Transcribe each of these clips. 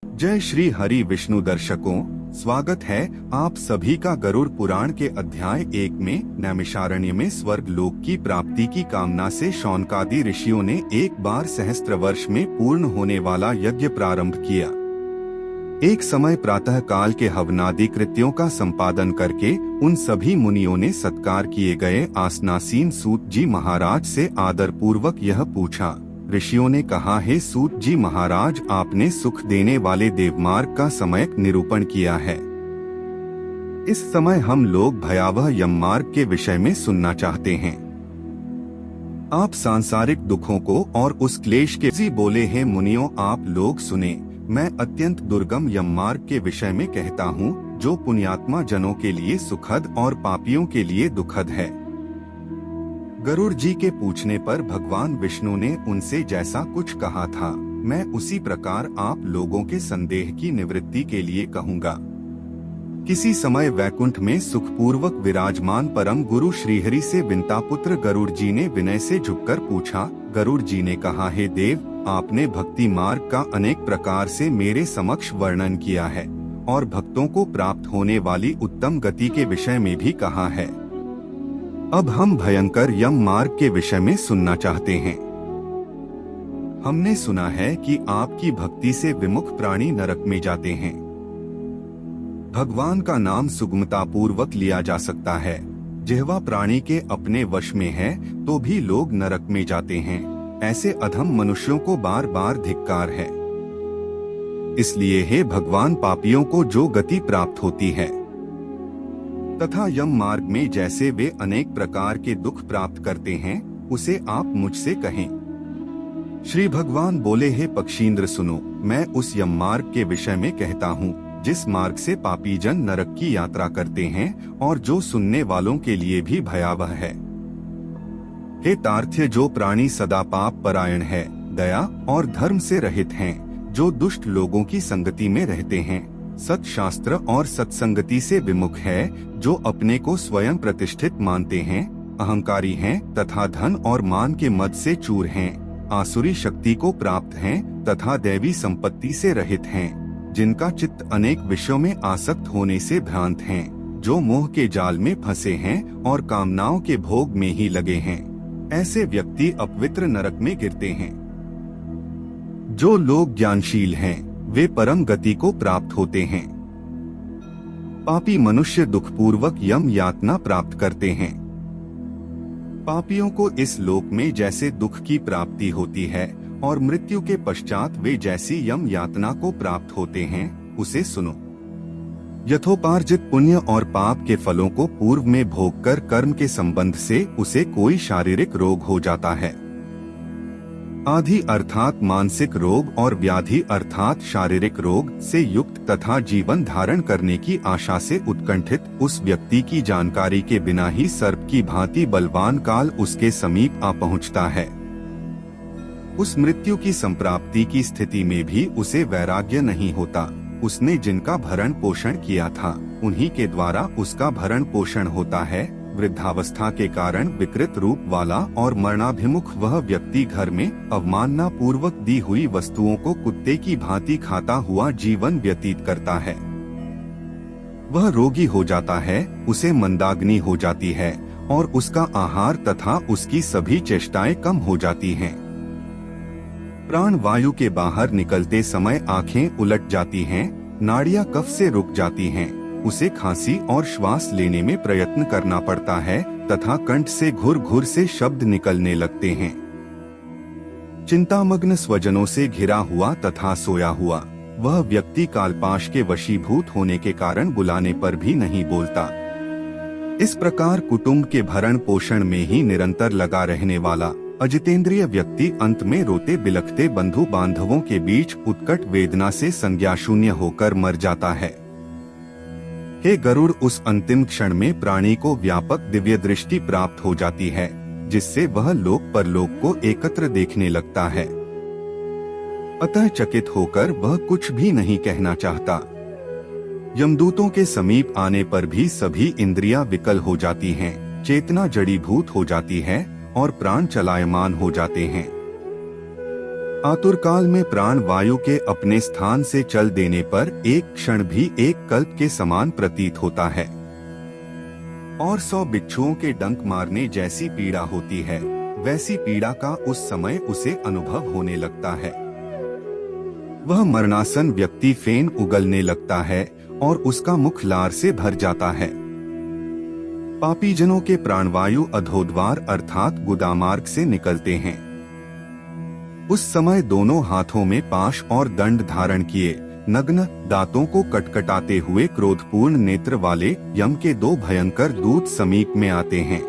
जय श्री हरि विष्णु दर्शकों, स्वागत है आप सभी का गरुड़ पुराण के अध्याय 1 में। नैमिषारण्य में स्वर्ग लोक की प्राप्ति की कामना से शौनकादि ऋषियों ने एक बार सहस्त्र वर्ष में पूर्ण होने वाला यज्ञ प्रारंभ किया। एक समय प्रातः काल के हवनादि कृत्यों का संपादन करके उन सभी मुनियों ने सत्कार किए गए आसनासीन सूत जी महाराज से आदर पूर्वक यह पूछा। ऋषियों ने कहा, हे सूत जी महाराज, आपने सुख देने वाले देवमार्ग का सम्यक निरूपण किया है। इस समय हम लोग भयावह यम मार्ग के विषय में सुनना चाहते हैं। आप सांसारिक दुखों को और उस क्लेश के जी बोले हैं। मुनियों, आप लोग सुने, मैं अत्यंत दुर्गम यम मार्ग के विषय में कहता हूँ, जो पुण्यात्मा जनों के लिए सुखद और पापियों के लिए दुखद है। गरुड़ जी के पूछने पर भगवान विष्णु ने उनसे जैसा कुछ कहा था, मैं उसी प्रकार आप लोगों के संदेह की निवृत्ति के लिए कहूँगा। किसी समय वैकुंठ में सुखपूर्वक विराजमान परम गुरु श्रीहरि से विंता पुत्र गरुड़ जी ने विनय से झुककर पूछा। गरुड़ जी ने कहा, हे देव, आपने भक्ति मार्ग का अनेक प्रकार से मेरे समक्ष वर्णन किया है और भक्तों को प्राप्त होने वाली उत्तम गति के विषय में भी कहा है। अब हम भयंकर यम मार्ग के विषय में सुनना चाहते हैं। हमने सुना है कि आपकी भक्ति से विमुख प्राणी नरक में जाते हैं। भगवान का नाम सुगमता पूर्वक लिया जा सकता है। जिह्वा प्राणी के अपने वश में है तो भी लोग नरक में जाते हैं। ऐसे अधम मनुष्यों को बार बार धिक्कार है। इसलिए हे भगवान, पापियों को जो गति प्राप्त होती है तथा यम मार्ग में जैसे वे अनेक प्रकार के दुख प्राप्त करते हैं, उसे आप मुझसे कहें। श्री भगवान बोले, हे पक्षींद्र सुनो, मैं उस यम मार्ग के विषय में कहता हूँ जिस मार्ग से पापी जन नरक की यात्रा करते हैं और जो सुनने वालों के लिए भी भयावह है। हे तार्थ्य, जो प्राणी सदा पाप परायण है, दया और धर्म से रहित हैं, जो दुष्ट लोगों की संगति में रहते हैं, सत्शास्त्र और सत्संगति से विमुख है, जो अपने को स्वयं प्रतिष्ठित मानते हैं, अहंकारी हैं तथा धन और मान के मद से चूर हैं, आसुरी शक्ति को प्राप्त हैं तथा दैवी संपत्ति से रहित हैं, जिनका चित्त अनेक विषयों में आसक्त होने से भ्रांत हैं, जो मोह के जाल में फंसे हैं और कामनाओं के भोग में ही लगे हैं, ऐसे व्यक्ति अपवित्र नरक में गिरते हैं। जो लोग ज्ञानशील हैं, वे परम गति को प्राप्त होते हैं। पापी मनुष्य दुखपूर्वक यम यातना प्राप्त करते हैं। पापियों को इस लोक में जैसे दुख की प्राप्ति होती है और मृत्यु के पश्चात वे जैसी यम यातना को प्राप्त होते हैं, उसे सुनो। यथोपार्जित पुण्य और पाप के फलों को पूर्व में भोग कर कर्म के संबंध से उसे कोई शारीरिक रोग हो जाता है। आधि अर्थात मानसिक रोग और व्याधि अर्थात शारीरिक रोग से युक्त तथा जीवन धारण करने की आशा से उत्कंठित उस व्यक्ति की जानकारी के बिना ही सर्प की भांति बलवान काल उसके समीप आ पहुंचता है। उस मृत्यु की संप्राप्ति की स्थिति में भी उसे वैराग्य नहीं होता। उसने जिनका भरण पोषण किया था, उन्हीं के द्वारा उसका भरण पोषण होता है। वृद्धावस्था के कारण विकृत रूप वाला और मरणाभिमुख वह व्यक्ति घर में अवमानना पूर्वक दी हुई वस्तुओं को कुत्ते की भांति खाता हुआ जीवन व्यतीत करता है। वह रोगी हो जाता है, उसे मंदाग्नि हो जाती है और उसका आहार तथा उसकी सभी चेष्टाएं कम हो जाती हैं। प्राण वायु के बाहर निकलते समय आंखें उलट जाती हैं, नाड़ियां कफ से रुक जाती हैं, उसे खांसी और श्वास लेने में प्रयत्न करना पड़ता है तथा कंठ से घुर घुर से शब्द निकलने लगते हैं। चिंतामग्न स्वजनों से घिरा हुआ तथा सोया हुआ वह व्यक्ति कालपाश के वशीभूत होने के कारण बुलाने पर भी नहीं बोलता। इस प्रकार कुटुंब के भरण पोषण में ही निरंतर लगा रहने वाला अजितेंद्रिय व्यक्ति अंत में रोते बिलखते बंधु बांधवों के बीच उत्कट वेदना से संज्ञा शून्य होकर मर जाता है। हे गरुड़, उस अंतिम क्षण में प्राणी को व्यापक दिव्य दृष्टि प्राप्त हो जाती है, जिससे वह लोक परलोक को एकत्र देखने लगता है। अतः चकित होकर वह कुछ भी नहीं कहना चाहता। यमदूतों के समीप आने पर भी सभी इंद्रियां विकल हो जाती हैं, चेतना जड़ीभूत हो जाती है और प्राण चलायमान हो जाते हैं। आतुरकाल में प्राण वायु के अपने स्थान से चल देने पर एक क्षण भी एक कल्प के समान प्रतीत होता है और 100 बिच्छुओं के डंक मारने जैसी पीड़ा होती है, वैसी पीड़ा का उस समय उसे अनुभव होने लगता है। वह मरणासन व्यक्ति फेन उगलने लगता है और उसका मुख लार से भर जाता है। पापीजनों के प्राणवायु अधोद्वार अर्थात गुदामार्ग से निकलते हैं। उस समय दोनों हाथों में पाश और दंड धारण किए नग्न दांतों को कटकटाते हुए क्रोधपूर्ण नेत्र वाले यम के 2 भयंकर दूत समीप में आते हैं।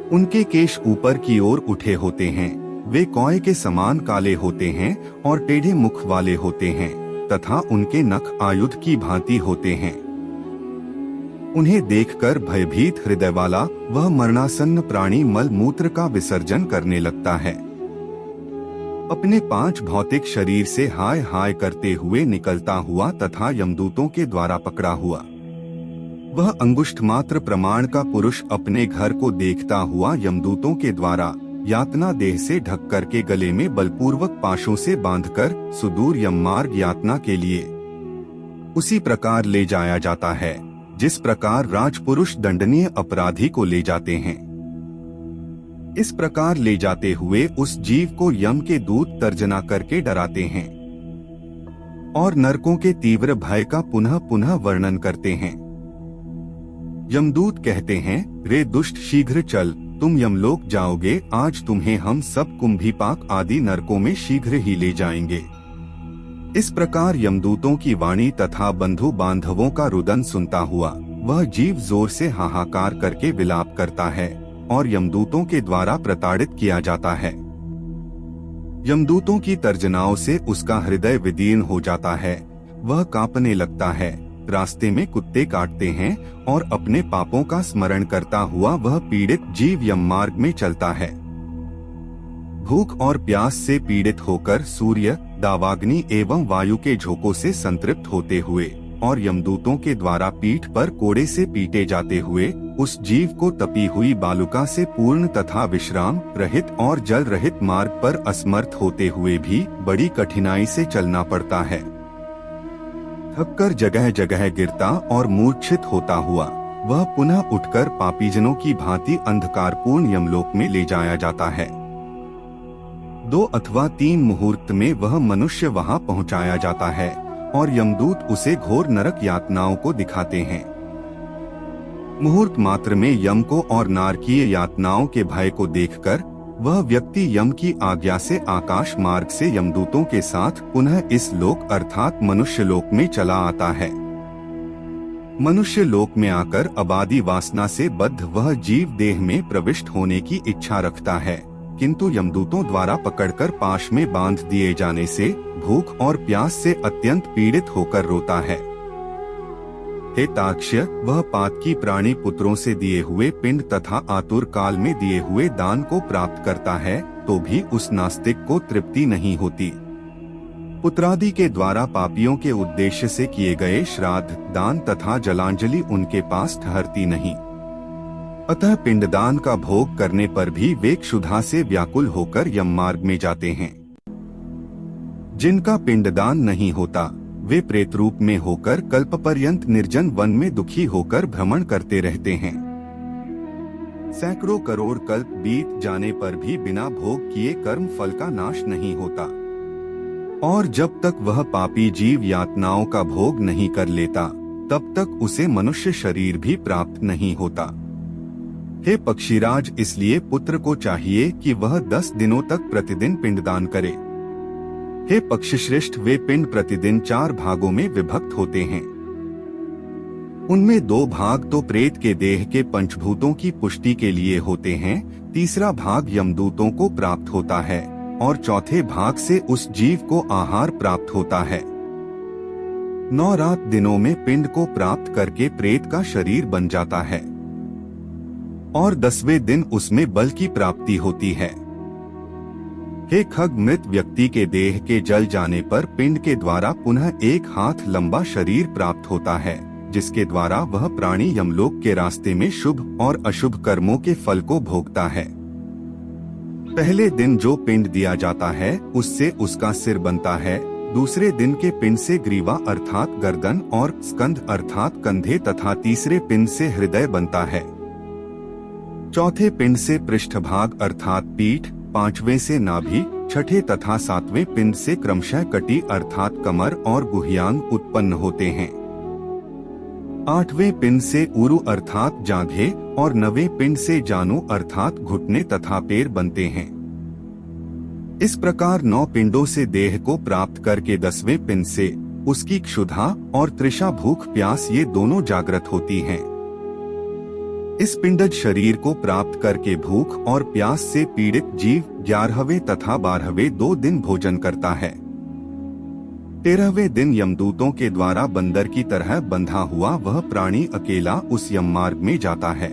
उनके केश ऊपर की ओर उठे होते हैं, वे कौए के समान काले होते हैं और टेढ़े मुख वाले होते हैं तथा उनके नख आयुध की भांति होते हैं। उन्हें देखकर भयभीत हृदय वाला वह मरणासन्न प्राणी मल मूत्र का विसर्जन करने लगता है। अपने 5 भौतिक शरीर से हाय हाय करते हुए निकलता हुआ तथा यमदूतों के द्वारा पकड़ा हुआ वह अंगुष्ठ मात्र प्रमाण का पुरुष अपने घर को देखता हुआ यमदूतों के द्वारा यातना देह से ढक कर के गले में बलपूर्वक पाशों से बांधकर सुदूर यम मार्ग यातना के लिए उसी प्रकार ले जाया जाता है जिस प्रकार राजपुरुष दंडनीय अपराधी को ले जाते हैं। इस प्रकार ले जाते हुए उस जीव को यम के दूत तर्जना करके डराते हैं और नरकों के तीव्र भय का पुनः पुनः वर्णन करते हैं। यमदूत कहते हैं, रे दुष्ट शीघ्र चल, तुम यमलोक जाओगे, आज तुम्हें हम सब कुंभीपाक आदि नरकों में शीघ्र ही ले जाएंगे। इस प्रकार यमदूतों की वाणी तथा बंधु बांधवों का रुदन सुनता हुआ वह जीव जोर से हाहाकार करके विलाप करता है और यमदूतों के द्वारा प्रताड़ित किया जाता है। यमदूतों की तर्जनाओं से उसका हृदय विदीर्ण हो जाता है, वह कांपने लगता है, रास्ते में कुत्ते काटते हैं और अपने पापों का स्मरण करता हुआ वह पीड़ित जीव यम मार्ग में चलता है। भूख और प्यास से पीड़ित होकर सूर्य, दावाग्नि एवं वायु के झोंकों से संतृप्त होते हुए और यमदूतों के द्वारा पीठ पर कोड़े से पीटे जाते हुए उस जीव को तपी हुई बालुका से पूर्ण तथा विश्राम रहित और जल रहित मार्ग पर असमर्थ होते हुए भी बड़ी कठिनाई से चलना पड़ता है। थककर जगह जगह गिरता और मूर्छित होता हुआ वह पुनः उठकर पापीजनों की भांति अंधकारपूर्ण यमलोक में ले जाया जाता है। 2 अथवा 3 मुहूर्त में वह मनुष्य वहां पहुंचाया जाता है और यमदूत उसे घोर नरक यातनाओं को दिखाते हैं। मुहूर्त मात्र में यम को और नारकीय यातनाओं के भय को देखकर वह व्यक्ति यम की आज्ञा से आकाश मार्ग से यमदूतों के साथ पुनः इस लोक अर्थात मनुष्य लोक में चला आता है। मनुष्य लोक में आकर अबादी वासना से बद्ध वह जीव देह में प्रविष्ट होने की इच्छा रखता है, किंतु यमदूतों द्वारा पकड़कर पाश में बांध दिए जाने से भूख और प्यास से अत्यंत पीड़ित होकर रोता है। हे ताक्ष्य, वह पातकी प्राणी पुत्रों से दिए हुए पिंड तथा आतुर काल में दिए हुए दान को प्राप्त करता है तो भी उस नास्तिक को तृप्ति नहीं होती। पुत्रादि के द्वारा पापियों के उद्देश्य से किए गए श्राद्ध, दान तथा जलांजलि उनके पास ठहरती नहीं। अतः पिंडदान का भोग करने पर भी वे क्षुधा से व्याकुल होकर यम मार्ग में जाते हैं। जिनका पिंडदान नहीं होता वे प्रेत रूप में होकर कल्पपर्यंत निर्जन वन में दुखी होकर भ्रमण करते रहते हैं। सैकड़ों करोड़ कल्प बीत जाने पर भी बिना भोग किए कर्म फल का नाश नहीं होता और जब तक वह पापी जीव यातनाओं का भोग नहीं कर लेता तब तक उसे मनुष्य शरीर भी प्राप्त नहीं होता। हे पक्षीराज, इसलिए पुत्र को चाहिए कि वह 10 दिनों तक प्रतिदिन पिंडदान करे। हे पक्षश्रेष्ठ, वे पिंड प्रतिदिन 4 भागों में विभक्त होते हैं। उनमें 2 भाग तो प्रेत के देह के पंचभूतों की पुष्टि के लिए होते हैं, तीसरा भाग यमदूतों को प्राप्त होता है और चौथे भाग से उस जीव को आहार प्राप्त होता है। 9 रात दिनों में पिंड को प्राप्त करके प्रेत का शरीर बन जाता है और 10वें दिन उसमें बल की प्राप्ति होती है। हे खग, मृत व्यक्ति के देह के जल जाने पर पिंड के द्वारा पुनः 1 हाथ लंबा शरीर प्राप्त होता है, जिसके द्वारा वह प्राणी यमलोक के रास्ते में शुभ और अशुभ कर्मों के फल को भोगता है। पहले दिन जो पिंड दिया जाता है उससे उसका सिर बनता है, दूसरे दिन के पिंड से ग्रीवा अर्थात गर्दन और स्कंध अर्थात कंधे तथा तीसरे पिंड से हृदय बनता है। चौथे पिंड से पृष्ठभाग अर्थात पीठ, पांचवें से नाभि, छठे तथा सातवें पिंड से क्रमशः कटी अर्थात कमर और गुह्यांग उत्पन्न होते हैं। आठवें पिंड से उरु अर्थात जांघें और नवें पिंड से जानू अर्थात घुटने तथा पैर बनते हैं। इस प्रकार 9 पिंडों से देह को प्राप्त करके 10वें पिंड से उसकी क्षुधा और तृषा भूख प्यास ये दोनों जागृत होती हैं। इस पिंडज शरीर को प्राप्त करके भूख और प्यास से पीड़ित जीव 11वें तथा 12वें 2 दिन भोजन करता है। 13वें दिन यमदूतों के द्वारा बंदर की तरह बंधा हुआ वह प्राणी अकेला उस यम मार्ग में जाता है।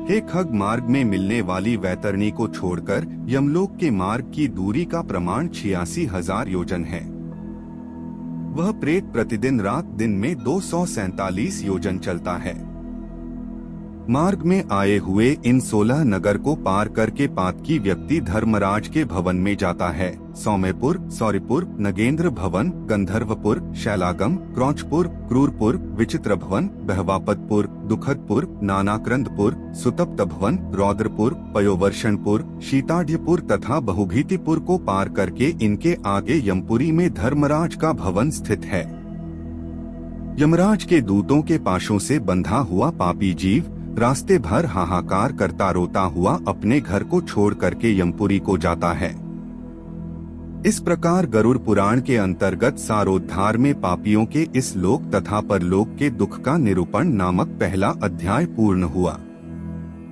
हे खग, मार्ग में मिलने वाली वैतरणी को छोड़कर यमलोक के मार्ग की दूरी का प्रमाण 86,000 योजन है। वह प्रेत प्रतिदिन रात दिन में 247 योजन चलता है। मार्ग में आए हुए इन 16 नगर को पार करके पातकी व्यक्ति धर्मराज के भवन में जाता है। सौम्यपुर, सौरिपुर, नगेंद्र भवन, गंधर्वपुर, शैलागम, क्रौचपुर, क्रूरपुर, विचित्र भवन, बहवापतपुर, दुखदपुर, नानाक्रंदपुर, सुतप्त भवन, रौद्रपुर, पयोवर्षणपुर, शीताढ्यपुर तथा बहुभीतिपुर को पार करके इनके आगे यमपुरी में धर्मराज का भवन स्थित है। यमराज के दूतों के पाशों से बंधा हुआ पापी जीव रास्ते भर हाहाकार करता रोता हुआ अपने घर को छोड़ करके यमपुरी को जाता है। इस प्रकार गरुड़ पुराण के अंतर्गत सारोद्धार में पापियों के इस लोक तथा परलोक के दुख का निरूपण नामक पहला अध्याय पूर्ण हुआ।